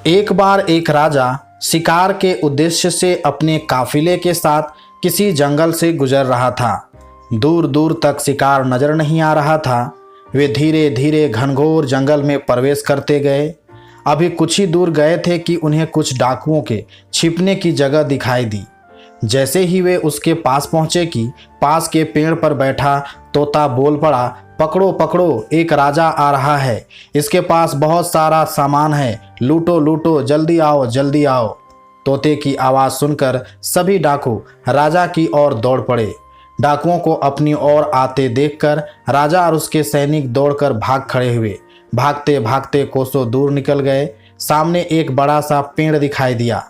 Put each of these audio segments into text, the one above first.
एक बार एक राजा शिकार के उद्देश्य से अपने काफिले के साथ किसी जंगल से गुजर रहा था। दूर दूर तक शिकार नजर नहीं आ रहा था। वे धीरे धीरे घनघोर जंगल में प्रवेश करते गए। अभी कुछ ही दूर गए थे कि उन्हें कुछ डाकुओं के छिपने की जगह दिखाई दी। जैसे ही वे उसके पास पहुंचे कि पास के पेड़ पर बैठा तोता बोल पड़ा, पकड़ो पकड़ो, एक राजा आ रहा है। इसके पास बहुत सारा सामान है, लूटो लूटो, जल्दी आओ जल्दी आओ। तोते की आवाज़ सुनकर सभी डाकू राजा की ओर दौड़ पड़े। डाकुओं को अपनी ओर आते देखकर राजा और उसके सैनिक दौड़कर भाग खड़े हुए। भागते भागते कोसों दूर निकल गए। सामने एक बड़ा सा पेड़ दिखाई दिया।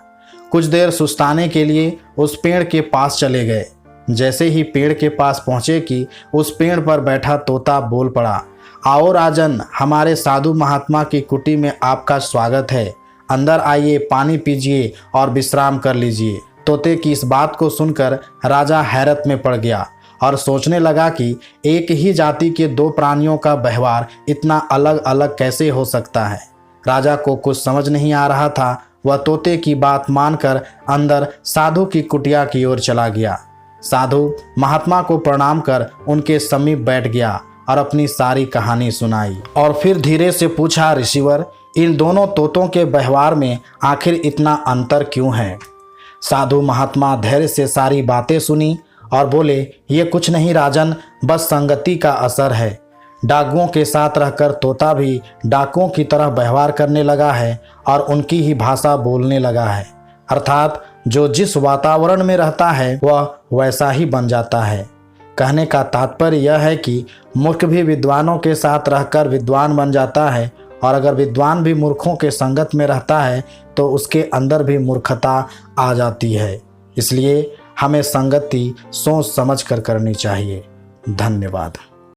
कुछ देर सुस्ताने के लिए उस पेड़ के पास चले गए। जैसे ही पेड़ के पास पहुंचे कि उस पेड़ पर बैठा तोता बोल पड़ा, आओ राजन, हमारे साधु महात्मा की कुटी में आपका स्वागत है। अंदर आइए, पानी पीजिए और विश्राम कर लीजिए। तोते की इस बात को सुनकर राजा हैरत में पड़ गया और सोचने लगा कि एक ही जाति के दो प्राणियों का व्यवहार इतना अलग अलग कैसे हो सकता है। राजा को कुछ समझ नहीं आ रहा था। वह तोते की बात मानकर अंदर साधु की कुटिया की ओर चला गया। साधु महात्मा को प्रणाम कर उनके समीप बैठ गया और अपनी सारी कहानी सुनाई और फिर धीरे से पूछा, ऋषिवर, इन दोनों तोतों के व्यवहार में आखिर इतना अंतर क्यों है? साधु महात्मा धैर्य से सारी बातें सुनी और बोले, ये कुछ नहीं राजन, बस संगति का असर है। डाकुओं के साथ रहकर तोता भी डाकुओं की तरह व्यवहार करने लगा है और उनकी ही भाषा बोलने लगा है। अर्थात जो जिस वातावरण में रहता है वह वैसा ही बन जाता है। कहने का तात्पर्य यह है कि मूर्ख भी विद्वानों के साथ रहकर विद्वान बन जाता है और अगर विद्वान भी मूर्खों के संगत में रहता है तो उसके अंदर भी मूर्खता आ जाती है। इसलिए हमें संगति सोच समझ कर करनी चाहिए। धन्यवाद।